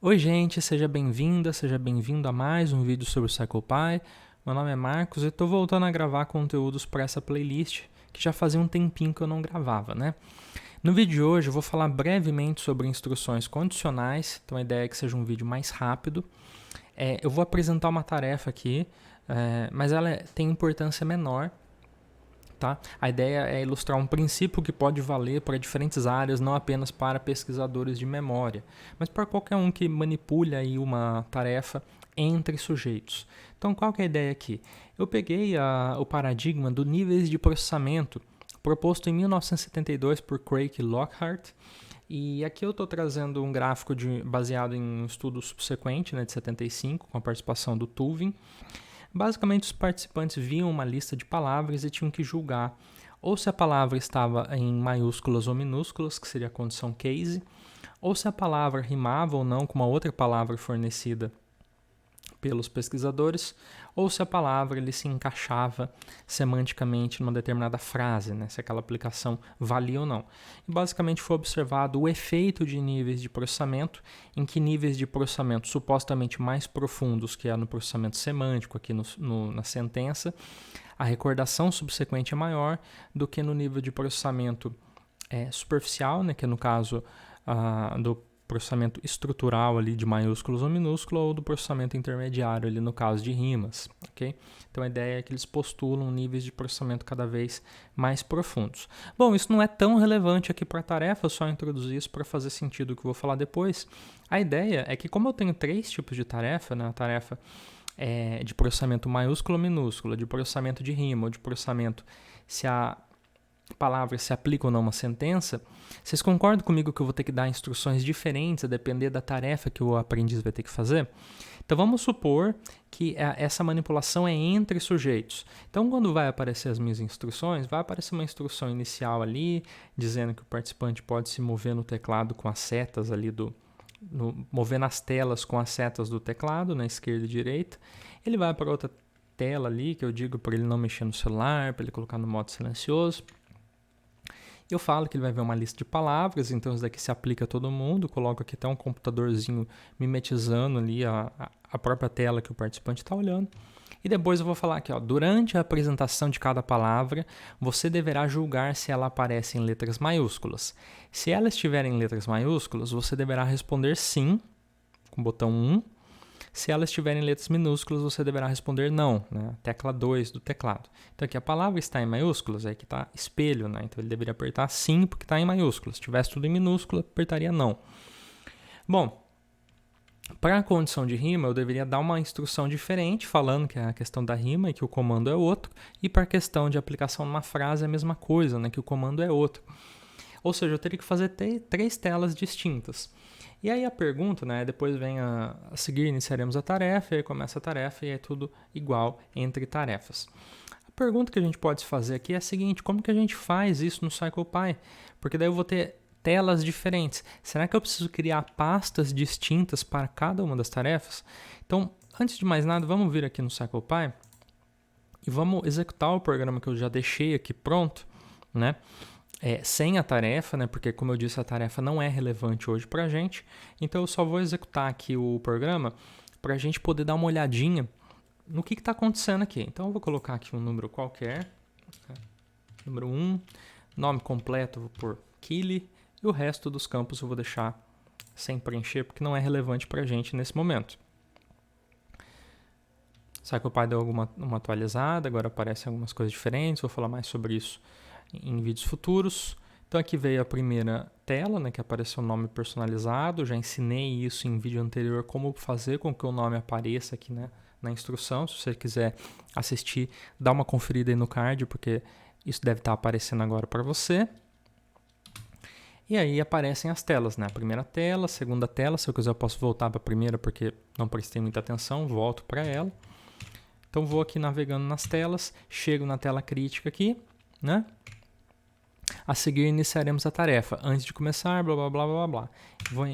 Oi gente, seja bem-vinda, seja bem-vindo a mais um vídeo sobre o CyclePy. Meu nome é Marcos e estou voltando a gravar conteúdos para essa playlist que já fazia um tempinho que eu não gravava, né? No vídeo de hoje eu vou falar brevemente sobre instruções condicionais, então a ideia é que seja um vídeo mais rápido. Eu vou apresentar uma tarefa aqui, mas ela tem importância menor. Tá? A ideia é ilustrar um princípio que pode valer para diferentes áreas, não apenas para pesquisadores de memória, mas para qualquer um que manipule aí uma tarefa entre sujeitos. Então, qual que é a ideia aqui? Eu peguei o paradigma do níveis de processamento proposto em 1972 por Craig e Lockhart, e aqui eu estou trazendo um gráfico baseado em um estudo subsequente, de 75, com a participação do Tuvin. Basicamente, os participantes viam uma lista de palavras e tinham que julgar ou se a palavra estava em maiúsculas ou minúsculas, que seria a condição case, ou se a palavra rimava ou não com uma outra palavra fornecida pelos pesquisadores, ou se a palavra ele se encaixava semanticamente numa determinada frase, se aquela aplicação valia ou não. E basicamente foi observado o efeito de níveis de processamento, em que níveis de processamento supostamente mais profundos, que é no processamento semântico, aqui na sentença, a recordação subsequente é maior do que no nível de processamento superficial, que é no caso do processamento estrutural ali de maiúsculos ou minúsculos, ou do processamento intermediário ali no caso de rimas, ok? Então a ideia é que eles postulam níveis de processamento cada vez mais profundos. Bom, isso não é tão relevante aqui para a tarefa, eu só introduzi isso para fazer sentido o que eu vou falar depois. A ideia é que como eu tenho três tipos de tarefa, a tarefa de processamento maiúsculo ou minúsculo, de processamento de rima ou de processamento se a palavra se aplica ou não uma sentença, vocês concordam comigo que eu vou ter que dar instruções diferentes a depender da tarefa que o aprendiz vai ter que fazer? Então vamos supor que essa manipulação é entre sujeitos. Então quando vai aparecer as minhas instruções, vai aparecer uma instrução inicial ali, dizendo que o participante pode se mover no teclado com as setas ali mover nas telas com as setas do teclado, na esquerda e direita. Ele vai para outra tela ali, que eu digo para ele não mexer no celular, para ele colocar no modo silencioso. Eu falo que ele vai ver uma lista de palavras, então isso daqui se aplica a todo mundo. Coloco aqui até um computadorzinho mimetizando ali a própria tela que o participante está olhando. E depois eu vou falar aqui, durante a apresentação de cada palavra, você deverá julgar se ela aparece em letras maiúsculas. Se ela estiver em letras maiúsculas, você deverá responder sim, com o botão 1. Se ela estiver em letras minúsculas, você deverá responder não, tecla 2 do teclado. Então aqui a palavra está em maiúsculas, aqui está espelho, então ele deveria apertar sim porque está em maiúsculas. Se tivesse tudo em minúscula, apertaria não. Bom, para a condição de rima, eu deveria dar uma instrução diferente, falando que é a questão da rima e que o comando é outro. E para a questão de aplicação numa frase é a mesma coisa, que o comando é outro. Ou seja, eu teria que fazer três telas distintas. E aí a pergunta, depois vem a seguir, iniciaremos a tarefa, e aí começa a tarefa e é tudo igual entre tarefas. A pergunta que a gente pode fazer aqui é a seguinte: como que a gente faz isso no CyclePy? Porque daí eu vou ter telas diferentes. Será que eu preciso criar pastas distintas para cada uma das tarefas? Então, antes de mais nada, vamos vir aqui no CyclePy e vamos executar o programa que eu já deixei aqui pronto, sem a tarefa, porque como eu disse, a tarefa não é relevante hoje para a gente. Então eu só vou executar aqui o programa para a gente poder dar uma olhadinha no que está acontecendo aqui. Então eu vou colocar aqui um número qualquer, número 1, nome completo eu vou pôr Kili, e o resto dos campos eu vou deixar sem preencher porque não é relevante para a gente nesse momento. CyclePy deu uma atualizada, agora aparecem algumas coisas diferentes, vou falar mais sobre isso em vídeos futuros. Então aqui veio a primeira tela, que apareceu o nome personalizado. Já ensinei isso em vídeo anterior, como fazer com que o nome apareça aqui na instrução. Se você quiser assistir, dá uma conferida aí no card, porque isso deve estar aparecendo agora para você. E aí aparecem as telas, a primeira tela, a segunda tela. Se eu quiser eu posso voltar para a primeira porque não prestei muita atenção, volto para ela. Então vou aqui navegando nas telas, chego na tela crítica aqui, A seguir iniciaremos a tarefa. Antes de começar, blá blá blá blá blá.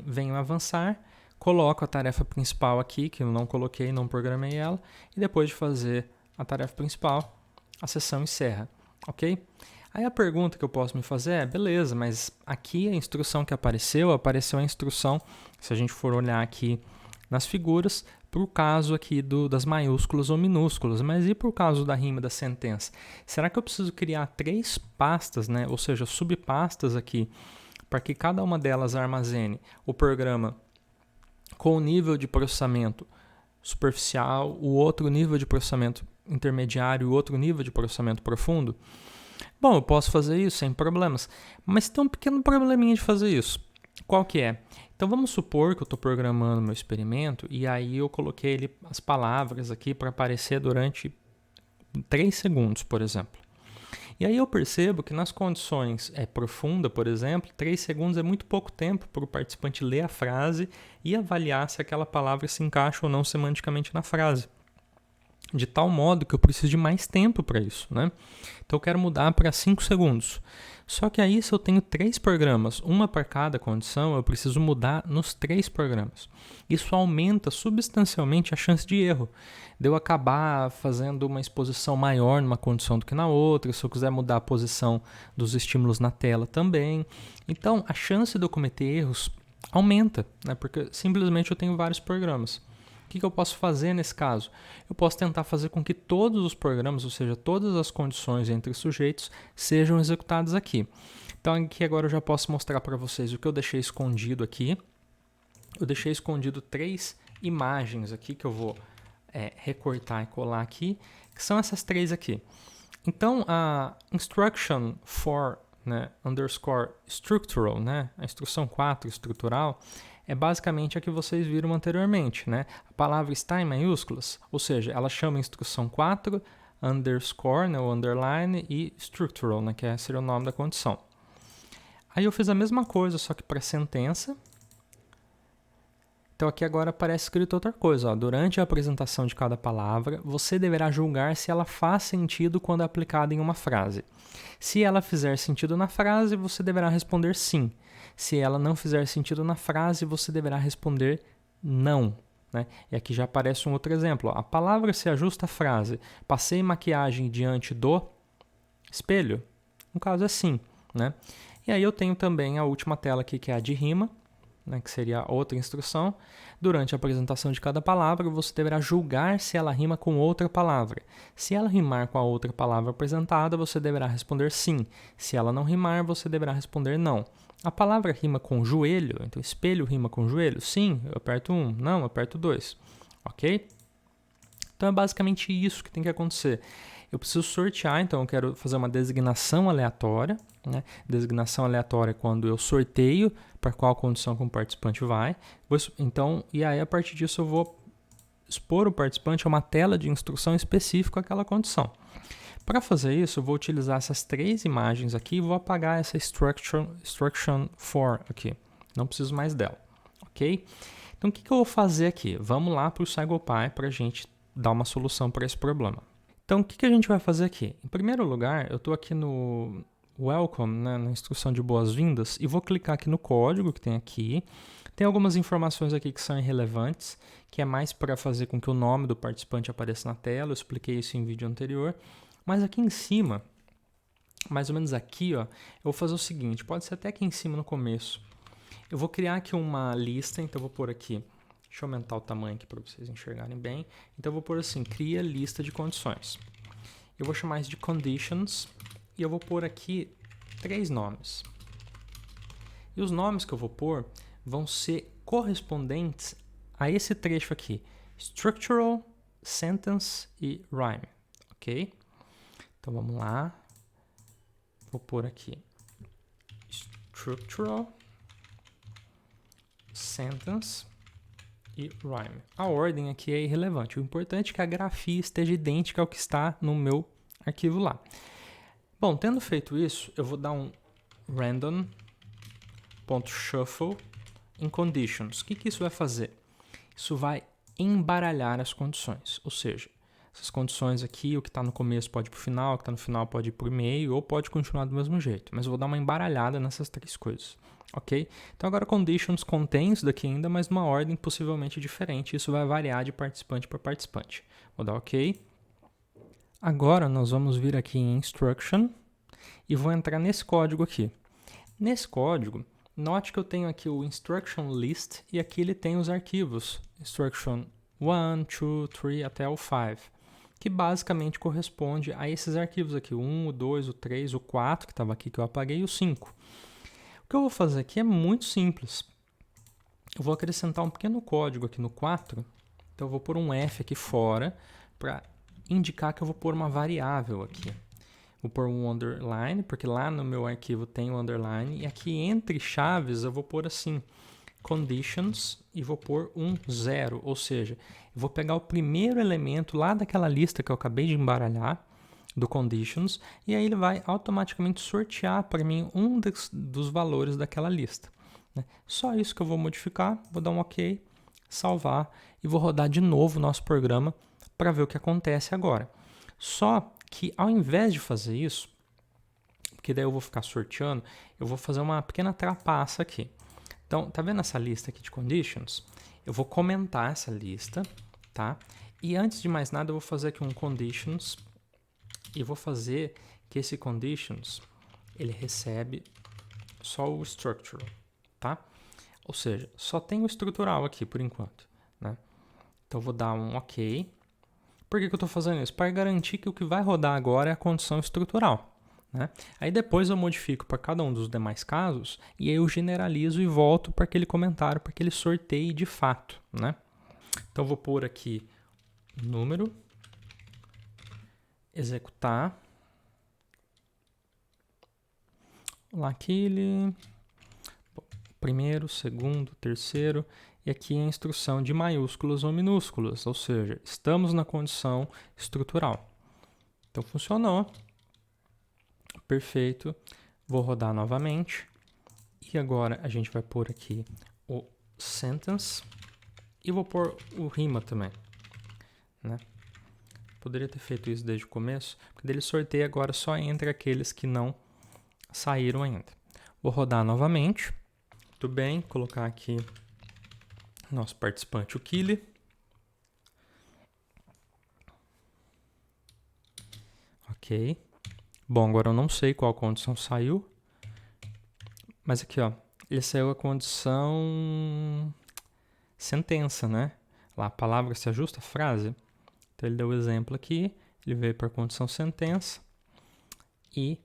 Venho avançar, coloco a tarefa principal aqui, que eu não coloquei, não programei ela, e depois de fazer a tarefa principal, a sessão encerra, ok? Aí a pergunta que eu posso me fazer é, beleza, mas aqui a instrução que apareceu a instrução, se a gente for olhar aqui nas figuras, para o caso aqui das maiúsculas ou minúsculas, mas e para o caso da rima da sentença? Será que eu preciso criar 3 pastas, né? Ou seja, subpastas aqui, para que cada uma delas armazene o programa com o nível de processamento superficial, o outro nível de processamento intermediário e o outro nível de processamento profundo? Bom, eu posso fazer isso sem problemas, mas tem um pequeno probleminha de fazer isso. Qual que é? Então vamos supor que eu estou programando meu experimento e aí eu coloquei as palavras aqui para aparecer durante 3 segundos, por exemplo. E aí eu percebo que nas condições profunda, por exemplo, 3 segundos é muito pouco tempo para o participante ler a frase e avaliar se aquela palavra se encaixa ou não semanticamente na frase. De tal modo que eu preciso de mais tempo para isso, né? Então eu quero mudar para 5 segundos. Só que aí, se eu tenho 3 programas, uma para cada condição, eu preciso mudar nos 3 programas. Isso aumenta substancialmente a chance de erro, de eu acabar fazendo uma exposição maior numa condição do que na outra, se eu quiser mudar a posição dos estímulos na tela também. Então, a chance de eu cometer erros aumenta, né? Porque simplesmente eu tenho vários programas. O que eu posso fazer nesse caso? Eu posso tentar fazer com que todos os programas, ou seja, todas as condições entre sujeitos, sejam executadas aqui. Então aqui agora eu já posso mostrar para vocês o que eu deixei escondido aqui. Eu deixei escondido 3 imagens aqui que eu vou recortar e colar aqui, que são essas 3 aqui. Então a instruction for, né, underscore structural, né, a instrução 4 estrutural, é basicamente a que vocês viram anteriormente, né? A palavra está em maiúsculas, ou seja, ela chama instrução 4, underscore, né, ou underline, e structural, né, que seria o nome da condição. Aí eu fiz a mesma coisa, só que para sentença. Então aqui agora aparece escrito outra coisa. Ó. Durante a apresentação de cada palavra, você deverá julgar se ela faz sentido quando aplicada em uma frase. Se ela fizer sentido na frase, você deverá responder sim. Se ela não fizer sentido na frase, você deverá responder não. Né? E aqui já aparece um outro exemplo. Ó. A palavra se ajusta à frase. Passei maquiagem diante do espelho? No caso é sim. Né? E aí eu tenho também a última tela aqui, que é a de rima, né, que seria outra instrução. Durante a apresentação de cada palavra, você deverá julgar se ela rima com outra palavra. Se ela rimar com a outra palavra apresentada, você deverá responder sim. Se ela não rimar, você deverá responder não. A palavra rima com joelho, então espelho rima com joelho? Sim, eu aperto 1. Não, eu aperto 2. Ok? Então é basicamente isso que tem que acontecer. Eu preciso sortear, então eu quero fazer uma designação aleatória. Né? Designação aleatória é quando eu sorteio para qual condição que o participante vai. Então, e aí a partir disso eu vou expor o participante a uma tela de instrução específica àquela condição. Para fazer isso, eu vou utilizar essas 3 imagens aqui e vou apagar essa instruction for aqui. Não preciso mais dela, ok? Então, o que eu vou fazer aqui? Vamos lá para o SciGoPy para a gente dar uma solução para esse problema. Então, o que a gente vai fazer aqui? Em primeiro lugar, eu estou aqui no Welcome, né, na instrução de boas-vindas, e vou clicar aqui no código que tem aqui. Tem algumas informações aqui que são irrelevantes, que é mais para fazer com que o nome do participante apareça na tela. Eu expliquei isso em vídeo anterior. Mas aqui em cima, mais ou menos aqui, ó, eu vou fazer o seguinte, pode ser até aqui em cima no começo. Eu vou criar aqui uma lista, então eu vou pôr aqui, deixa eu aumentar o tamanho aqui para vocês enxergarem bem. Então eu vou pôr assim, cria lista de condições. Eu vou chamar isso de conditions e eu vou pôr aqui 3 nomes. E os nomes que eu vou pôr vão ser correspondentes a esse trecho aqui, structural, sentence e rhyme, ok? Então vamos lá, vou pôr aqui structural, sentence e rhyme. A ordem aqui é irrelevante, o importante é que a grafia esteja idêntica ao que está no meu arquivo lá. Bom, tendo feito isso, eu vou dar um random.shuffle em conditions. O que isso vai fazer? Isso vai embaralhar as condições, ou seja, essas condições aqui, o que está no começo pode ir para o final, o que está no final pode ir para o meio, ou pode continuar do mesmo jeito. Mas eu vou dar uma embaralhada nessas 3 coisas, ok? Então agora conditions contém isso daqui ainda, mas numa ordem possivelmente diferente. Isso vai variar de participante para participante. Vou dar ok. Agora nós vamos vir aqui em instruction e vou entrar nesse código aqui. Nesse código, note que eu tenho aqui o instruction list e aqui ele tem os arquivos instruction 1, 2, 3 até o 5, que basicamente corresponde a esses arquivos aqui, o 1, o 2, o 3, o 4, que estava aqui que eu apaguei, e o 5. O que eu vou fazer aqui é muito simples. Eu vou acrescentar um pequeno código aqui no 4, então eu vou pôr um F aqui fora para indicar que eu vou pôr uma variável aqui. Vou pôr um underline, porque lá no meu arquivo tem um underline, e aqui entre chaves eu vou pôr assim, conditions, e vou pôr um 0, ou seja, eu vou pegar o primeiro elemento lá daquela lista que eu acabei de embaralhar, do conditions, e aí ele vai automaticamente sortear para mim um dos valores daquela lista. Né? Só isso que eu vou modificar, vou dar um OK, salvar, e vou rodar de novo o nosso programa para ver o que acontece agora. Só que ao invés de fazer isso, porque daí eu vou ficar sorteando, eu vou fazer uma pequena trapaça aqui. Então, tá vendo essa lista aqui de conditions? Eu vou comentar essa lista, tá? E antes de mais nada, eu vou fazer aqui um conditions e vou fazer que esse conditions, ele recebe só o structural, tá? Ou seja, só tem o estrutural aqui por enquanto, né? Então, eu vou dar um OK. Por que eu estou fazendo isso? Para garantir que o que vai rodar agora é a condição estrutural. Né? Aí depois eu modifico para cada um dos demais casos e aí eu generalizo e volto para aquele comentário, para que ele sorteie de fato. Né? Então eu vou pôr aqui número, executar, lá aquele, primeiro, segundo, terceiro, e aqui a instrução de maiúsculas ou minúsculas, ou seja, estamos na condição estrutural. Então funcionou. Perfeito. Vou rodar novamente. E agora a gente vai pôr aqui o sentence. E vou pôr o rima também. Né? Poderia ter feito isso desde o começo, porque ele sorteia agora só entre aqueles que não saíram ainda. Vou rodar novamente. Muito bem, colocar aqui nosso participante, o Kili. Ok. Bom, agora eu não sei qual condição saiu. Mas aqui, ó, ele saiu a condição sentença, né? Lá, a palavra se ajusta à frase. Então, ele deu o exemplo aqui. Ele veio para a condição sentença. E,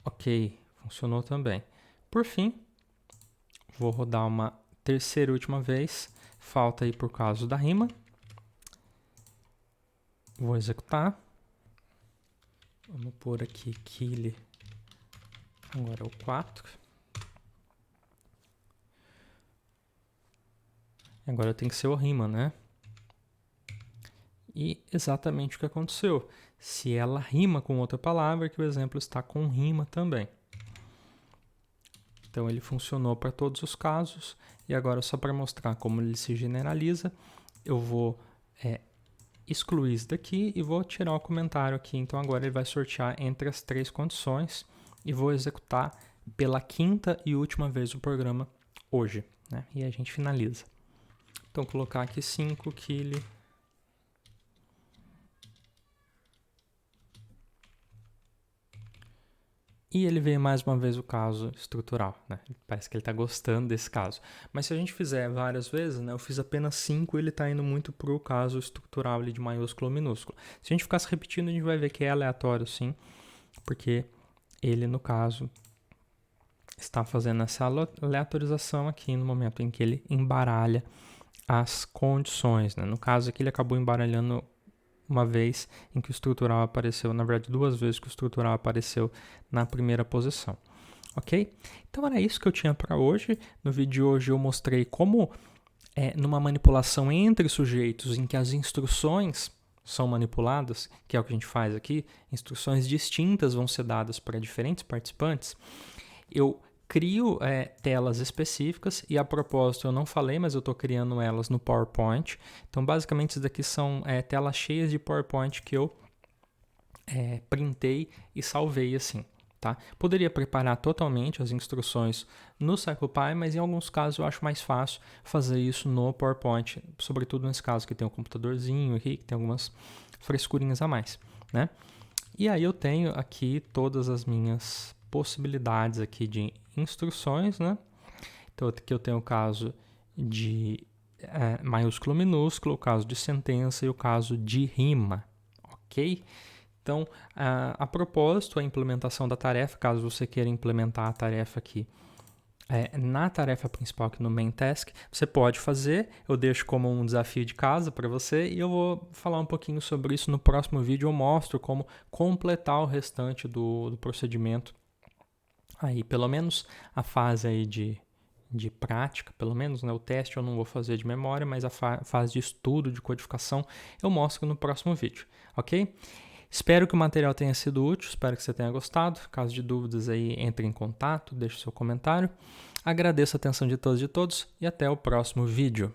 ok, funcionou também. Por fim, vou rodar uma terceira e última vez. Falta aí por causa da rima. Vou executar. Vamos pôr aqui Kili. Agora é o 4. Agora tem que ser o rima, né? E exatamente o que aconteceu. Se ela rima com outra palavra, que o exemplo está com rima também. Então ele funcionou para todos os casos. E agora, só para mostrar como ele se generaliza, eu vou excluir isso daqui e vou tirar o comentário aqui. Então agora ele vai sortear entre as três condições e vou executar pela quinta e última vez o programa hoje. Né? E a gente finaliza. Então colocar aqui 5 Kili. E ele veio mais uma vez o caso estrutural, né? Parece que ele está gostando desse caso. Mas se a gente fizer várias vezes, né? Eu fiz apenas 5 e ele está indo muito para o caso estrutural ali de maiúsculo ou minúsculo. Se a gente ficasse repetindo, a gente vai ver que é aleatório sim, porque ele, no caso, está fazendo essa aleatorização aqui no momento em que ele embaralha as condições, né? No caso aqui, ele acabou embaralhando uma vez em que o estrutural apareceu, na verdade 2 vezes que o estrutural apareceu na primeira posição, ok? Então era isso que eu tinha para hoje. No vídeo de hoje eu mostrei como numa manipulação entre sujeitos em que as instruções são manipuladas, que é o que a gente faz aqui, instruções distintas vão ser dadas para diferentes participantes, eu crio telas específicas e, a propósito, eu não falei, mas eu estou criando elas no PowerPoint. Então, basicamente, isso daqui são telas cheias de PowerPoint que eu printei e salvei assim. Tá? Poderia preparar totalmente as instruções no CyclePy, mas em alguns casos eu acho mais fácil fazer isso no PowerPoint, sobretudo nesse caso que tem um computadorzinho aqui, que tem algumas frescurinhas a mais. Né? E aí eu tenho aqui todas as minhas possibilidades aqui de instruções, né? Então aqui eu tenho o caso de maiúsculo, minúsculo, o caso de sentença e o caso de rima, ok? Então, a propósito, a implementação da tarefa, caso você queira implementar a tarefa aqui na tarefa principal aqui no main task, você pode fazer, eu deixo como um desafio de casa para você e eu vou falar um pouquinho sobre isso no próximo vídeo, eu mostro como completar o restante do procedimento, aí pelo menos a fase aí de prática, pelo menos, né? O teste eu não vou fazer de memória, mas a fase de estudo, de codificação, eu mostro no próximo vídeo, ok? Espero que o material tenha sido útil, espero que você tenha gostado. Caso de dúvidas aí, entre em contato, deixe seu comentário. Agradeço a atenção de todos e até o próximo vídeo.